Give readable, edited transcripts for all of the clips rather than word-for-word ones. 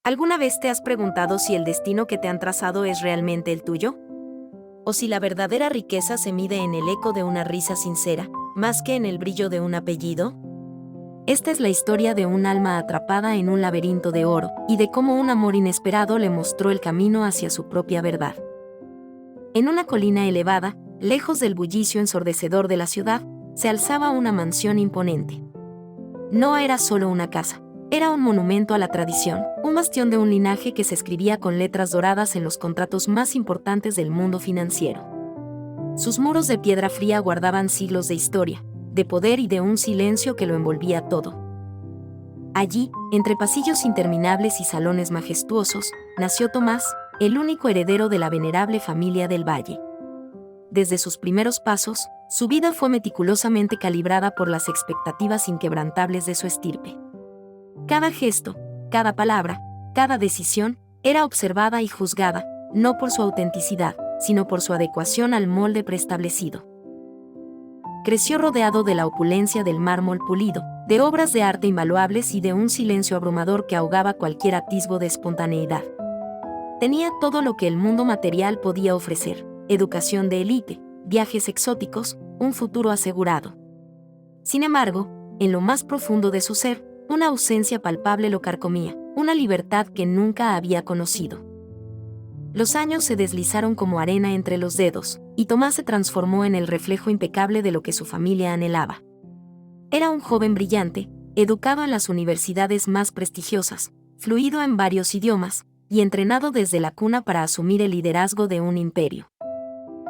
¿Alguna vez te has preguntado si el destino que te han trazado es realmente el tuyo? ¿O si la verdadera riqueza se mide en el eco de una risa sincera, más que en el brillo de un apellido? Esta es la historia de un alma atrapada en un laberinto de oro, y de cómo un amor inesperado le mostró el camino hacia su propia verdad. En una colina elevada, lejos del bullicio ensordecedor de la ciudad, se alzaba una mansión imponente. No era solo una casa. Era un monumento a la tradición, un bastión de un linaje que se escribía con letras doradas en los contratos más importantes del mundo financiero. Sus muros de piedra fría guardaban siglos de historia, de poder y de un silencio que lo envolvía todo. Allí, entre pasillos interminables y salones majestuosos, nació Tomás, el único heredero de la venerable familia del Valle. Desde sus primeros pasos, su vida fue meticulosamente calibrada por las expectativas inquebrantables de su estirpe. Cada gesto, cada palabra, cada decisión, era observada y juzgada, no por su autenticidad, sino por su adecuación al molde preestablecido. Creció rodeado de la opulencia del mármol pulido, de obras de arte invaluables y de un silencio abrumador que ahogaba cualquier atisbo de espontaneidad. Tenía todo lo que el mundo material podía ofrecer: educación de élite, viajes exóticos, un futuro asegurado. Sin embargo, en lo más profundo de su ser, una ausencia palpable lo carcomía, una libertad que nunca había conocido. Los años se deslizaron como arena entre los dedos, y Tomás se transformó en el reflejo impecable de lo que su familia anhelaba. Era un joven brillante, educado en las universidades más prestigiosas, fluido en varios idiomas, y entrenado desde la cuna para asumir el liderazgo de un imperio.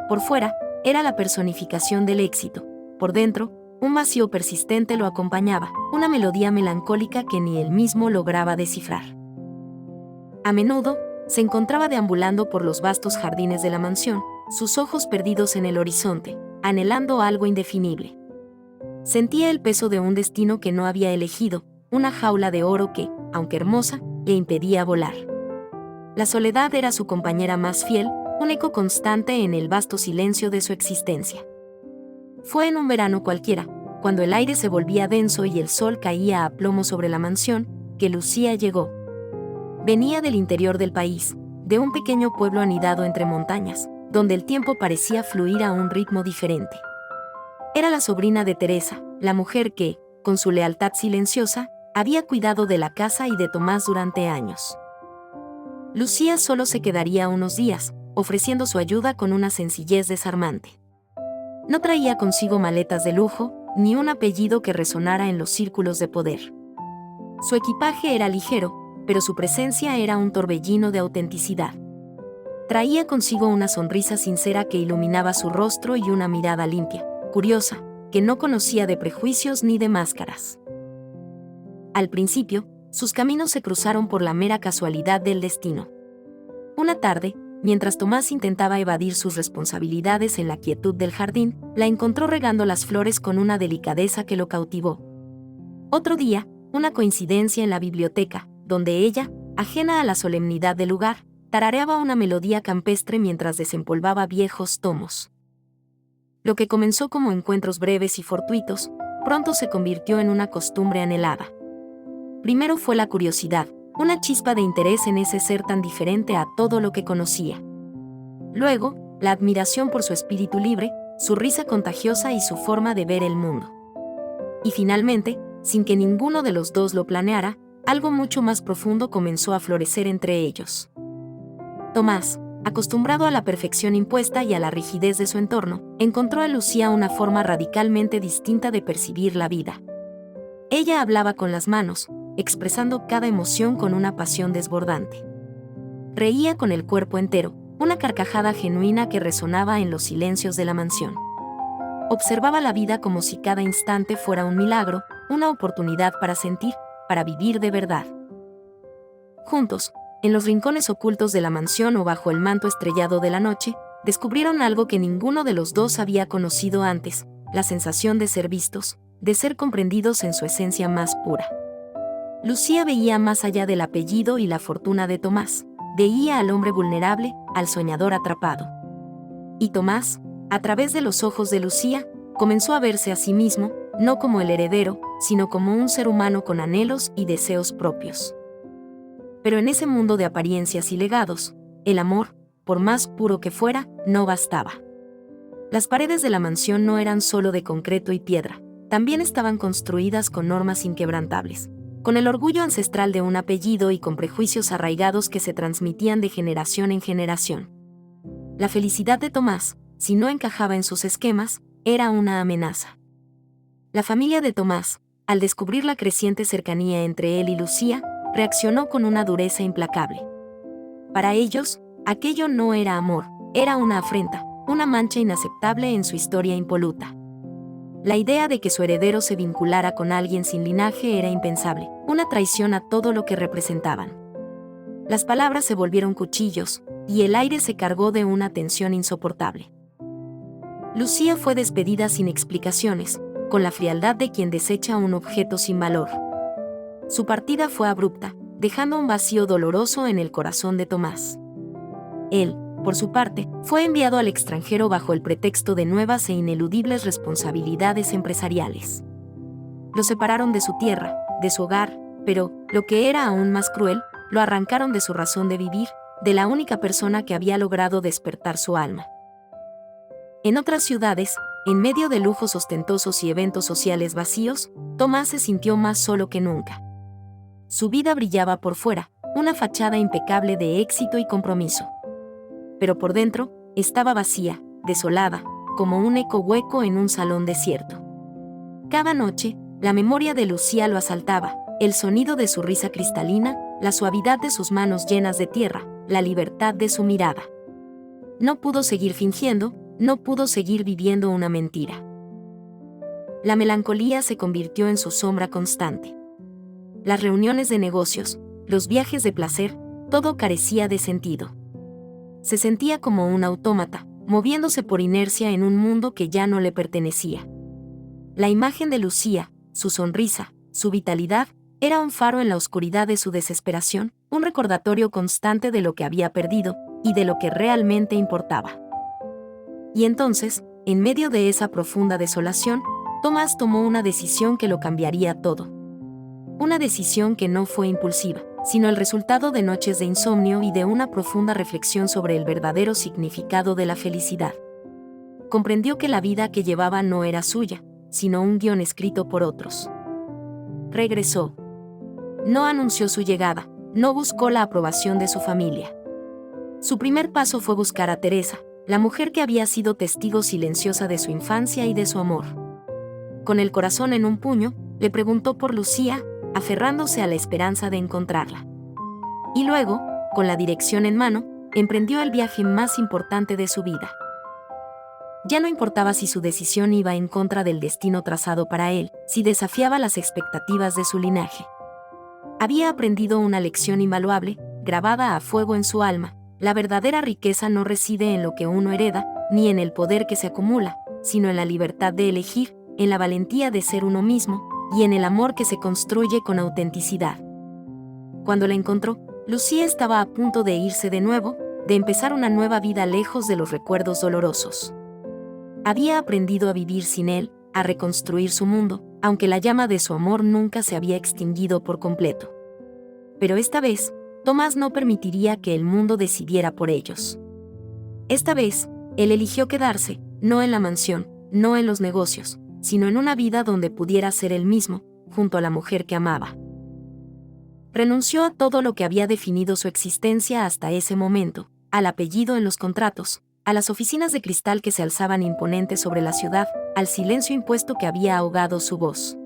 Por fuera, era la personificación del éxito. Por dentro, un vacío persistente lo acompañaba, una melodía melancólica que ni él mismo lograba descifrar. A menudo, se encontraba deambulando por los vastos jardines de la mansión, sus ojos perdidos en el horizonte, anhelando algo indefinible. Sentía el peso de un destino que no había elegido, una jaula de oro que, aunque hermosa, le impedía volar. La soledad era su compañera más fiel, un eco constante en el vasto silencio de su existencia. Fue en un verano cualquiera, cuando el aire se volvía denso y el sol caía a plomo sobre la mansión, que Lucía llegó. Venía del interior del país, de un pequeño pueblo anidado entre montañas, donde el tiempo parecía fluir a un ritmo diferente. Era la sobrina de Teresa, la mujer que, con su lealtad silenciosa, había cuidado de la casa y de Tomás durante años. Lucía solo se quedaría unos días, ofreciendo su ayuda con una sencillez desarmante. No traía consigo maletas de lujo, ni un apellido que resonara en los círculos de poder. Su equipaje era ligero, pero su presencia era un torbellino de autenticidad. Traía consigo una sonrisa sincera que iluminaba su rostro y una mirada limpia, curiosa, que no conocía de prejuicios ni de máscaras. Al principio, sus caminos se cruzaron por la mera casualidad del destino. Una tarde, mientras Tomás intentaba evadir sus responsabilidades en la quietud del jardín, la encontró regando las flores con una delicadeza que lo cautivó. Otro día, una coincidencia en la biblioteca, donde ella, ajena a la solemnidad del lugar, tarareaba una melodía campestre mientras desempolvaba viejos tomos. Lo que comenzó como encuentros breves y fortuitos, pronto se convirtió en una costumbre anhelada. Primero fue la curiosidad, una chispa de interés en ese ser tan diferente a todo lo que conocía. Luego, la admiración por su espíritu libre, su risa contagiosa y su forma de ver el mundo. Y finalmente, sin que ninguno de los dos lo planeara, algo mucho más profundo comenzó a florecer entre ellos. Tomás, acostumbrado a la perfección impuesta y a la rigidez de su entorno, encontró en Lucía una forma radicalmente distinta de percibir la vida. Ella hablaba con las manos, expresando cada emoción con una pasión desbordante. Reía con el cuerpo entero, una carcajada genuina que resonaba en los silencios de la mansión. Observaba la vida como si cada instante fuera un milagro, una oportunidad para sentir, para vivir de verdad. Juntos, en los rincones ocultos de la mansión o bajo el manto estrellado de la noche, descubrieron algo que ninguno de los dos había conocido antes: la sensación de ser vistos, de ser comprendidos en su esencia más pura. Lucía veía más allá del apellido y la fortuna de Tomás, veía al hombre vulnerable, al soñador atrapado. Y Tomás, a través de los ojos de Lucía, comenzó a verse a sí mismo, no como el heredero, sino como un ser humano con anhelos y deseos propios. Pero en ese mundo de apariencias y legados, el amor, por más puro que fuera, no bastaba. Las paredes de la mansión no eran solo de concreto y piedra, también estaban construidas con normas inquebrantables, con el orgullo ancestral de un apellido y con prejuicios arraigados que se transmitían de generación en generación. La felicidad de Tomás, si no encajaba en sus esquemas, era una amenaza. La familia de Tomás, al descubrir la creciente cercanía entre él y Lucía, reaccionó con una dureza implacable. Para ellos, aquello no era amor, era una afrenta, una mancha inaceptable en su historia impoluta. La idea de que su heredero se vinculara con alguien sin linaje era impensable, una traición a todo lo que representaban. Las palabras se volvieron cuchillos, y el aire se cargó de una tensión insoportable. Lucía fue despedida sin explicaciones, con la frialdad de quien desecha un objeto sin valor. Su partida fue abrupta, dejando un vacío doloroso en el corazón de Tomás. Él, por su parte, fue enviado al extranjero bajo el pretexto de nuevas e ineludibles responsabilidades empresariales. Lo separaron de su tierra, de su hogar, pero, lo que era aún más cruel, lo arrancaron de su razón de vivir, de la única persona que había logrado despertar su alma. En otras ciudades, en medio de lujos ostentosos y eventos sociales vacíos, Tomás se sintió más solo que nunca. Su vida brillaba por fuera, una fachada impecable de éxito y compromiso. Pero por dentro, estaba vacía, desolada, como un eco hueco en un salón desierto. Cada noche, la memoria de Lucía lo asaltaba, el sonido de su risa cristalina, la suavidad de sus manos llenas de tierra, la libertad de su mirada. No pudo seguir fingiendo, no pudo seguir viviendo una mentira. La melancolía se convirtió en su sombra constante. Las reuniones de negocios, los viajes de placer, todo carecía de sentido. Se sentía como un autómata, moviéndose por inercia en un mundo que ya no le pertenecía. La imagen de Lucía, su sonrisa, su vitalidad, era un faro en la oscuridad de su desesperación, un recordatorio constante de lo que había perdido y de lo que realmente importaba. Y entonces, en medio de esa profunda desolación, Tomás tomó una decisión que lo cambiaría todo. Una decisión que no fue impulsiva, sino el resultado de noches de insomnio y de una profunda reflexión sobre el verdadero significado de la felicidad. Comprendió que la vida que llevaba no era suya, sino un guión escrito por otros. Regresó. No anunció su llegada, no buscó la aprobación de su familia. Su primer paso fue buscar a Teresa, la mujer que había sido testigo silenciosa de su infancia y de su amor. Con el corazón en un puño, le preguntó por Lucía, aferrándose a la esperanza de encontrarla. Y luego, con la dirección en mano, emprendió el viaje más importante de su vida. Ya no importaba si su decisión iba en contra del destino trazado para él, si desafiaba las expectativas de su linaje. Había aprendido una lección invaluable, grabada a fuego en su alma: la verdadera riqueza no reside en lo que uno hereda, ni en el poder que se acumula, sino en la libertad de elegir, en la valentía de ser uno mismo, y en el amor que se construye con autenticidad. Cuando la encontró, Lucía estaba a punto de irse de nuevo, de empezar una nueva vida lejos de los recuerdos dolorosos. Había aprendido a vivir sin él, a reconstruir su mundo, aunque la llama de su amor nunca se había extinguido por completo. Pero esta vez, Tomás no permitiría que el mundo decidiera por ellos. Esta vez, él eligió quedarse, no en la mansión, no en los negocios, sino en una vida donde pudiera ser él mismo, junto a la mujer que amaba. Renunció a todo lo que había definido su existencia hasta ese momento, al apellido en los contratos, a las oficinas de cristal que se alzaban imponentes sobre la ciudad, al silencio impuesto que había ahogado su voz.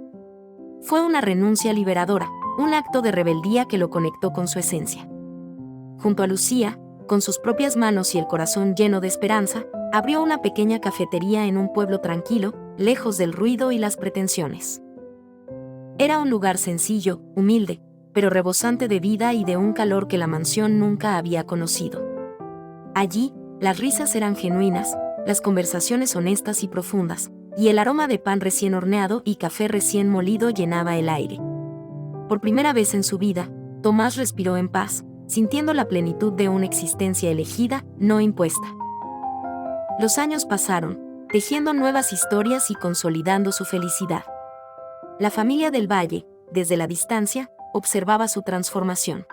Fue una renuncia liberadora, un acto de rebeldía que lo conectó con su esencia. Junto a Lucía, con sus propias manos y el corazón lleno de esperanza, abrió una pequeña cafetería en un pueblo tranquilo, lejos del ruido y las pretensiones. Era un lugar sencillo, humilde, pero rebosante de vida y de un calor que la mansión nunca había conocido. Allí, las risas eran genuinas, las conversaciones honestas y profundas, y el aroma de pan recién horneado y café recién molido llenaba el aire. Por primera vez en su vida, Tomás respiró en paz, sintiendo la plenitud de una existencia elegida, no impuesta. Los años pasaron, tejiendo nuevas historias y consolidando su felicidad. La familia del Valle, desde la distancia, observaba su transformación.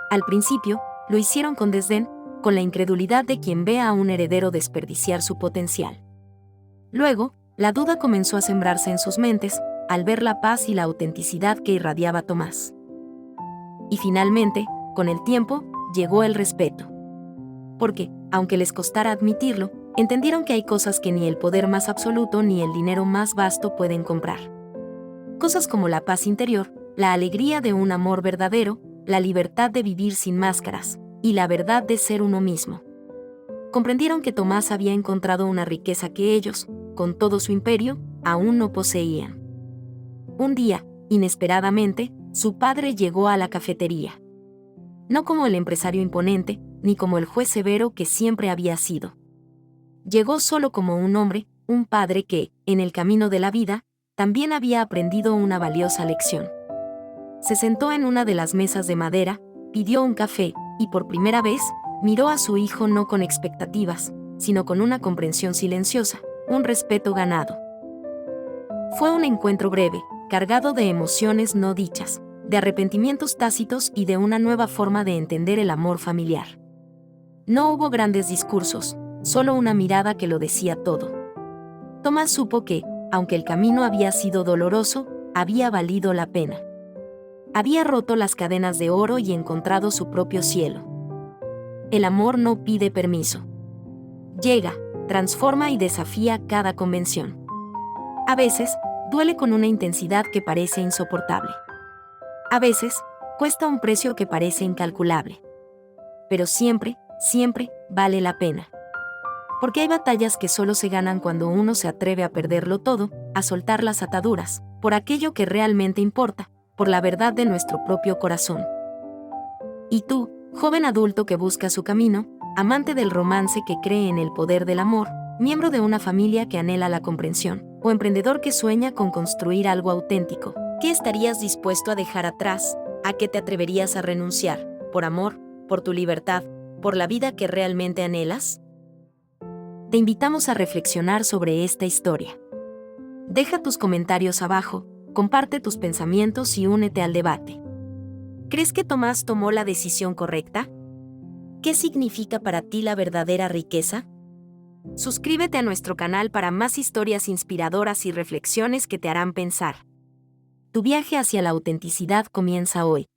Al principio, lo hicieron con desdén, con la incredulidad de quien ve a un heredero desperdiciar su potencial. Luego, la duda comenzó a sembrarse en sus mentes, al ver la paz y la autenticidad que irradiaba Tomás. Y finalmente, con el tiempo, llegó el respeto. Porque, aunque les costara admitirlo, entendieron que hay cosas que ni el poder más absoluto ni el dinero más vasto pueden comprar. Cosas como la paz interior, la alegría de un amor verdadero, la libertad de vivir sin máscaras, y la verdad de ser uno mismo. Comprendieron que Tomás había encontrado una riqueza que ellos, con todo su imperio, aún no poseían. Un día, inesperadamente, su padre llegó a la cafetería. No como el empresario imponente, ni como el juez severo que siempre había sido. Llegó solo como un hombre, un padre que, en el camino de la vida, también había aprendido una valiosa lección. Se sentó en una de las mesas de madera, pidió un café, y por primera vez, miró a su hijo no con expectativas, sino con una comprensión silenciosa, un respeto ganado. Fue un encuentro breve, cargado de emociones no dichas, de arrepentimientos tácitos y de una nueva forma de entender el amor familiar. No hubo grandes discursos, solo una mirada que lo decía todo. Tomás supo que, aunque el camino había sido doloroso, había valido la pena. Había roto las cadenas de oro y encontrado su propio cielo. El amor no pide permiso. Llega, transforma y desafía cada convención. A veces, duele con una intensidad que parece insoportable. A veces, cuesta un precio que parece incalculable. Pero siempre, siempre, vale la pena. Porque hay batallas que solo se ganan cuando uno se atreve a perderlo todo, a soltar las ataduras, por aquello que realmente importa, por la verdad de nuestro propio corazón. Y tú, joven adulto que busca su camino, amante del romance que cree en el poder del amor, miembro de una familia que anhela la comprensión, o emprendedor que sueña con construir algo auténtico, ¿qué estarías dispuesto a dejar atrás? ¿A qué te atreverías a renunciar? ¿Por amor? ¿Por tu libertad? ¿Por la vida que realmente anhelas? Te invitamos a reflexionar sobre esta historia. Deja tus comentarios abajo, comparte tus pensamientos y únete al debate. ¿Crees que Tomás tomó la decisión correcta? ¿Qué significa para ti la verdadera riqueza? Suscríbete a nuestro canal para más historias inspiradoras y reflexiones que te harán pensar. Tu viaje hacia la autenticidad comienza hoy.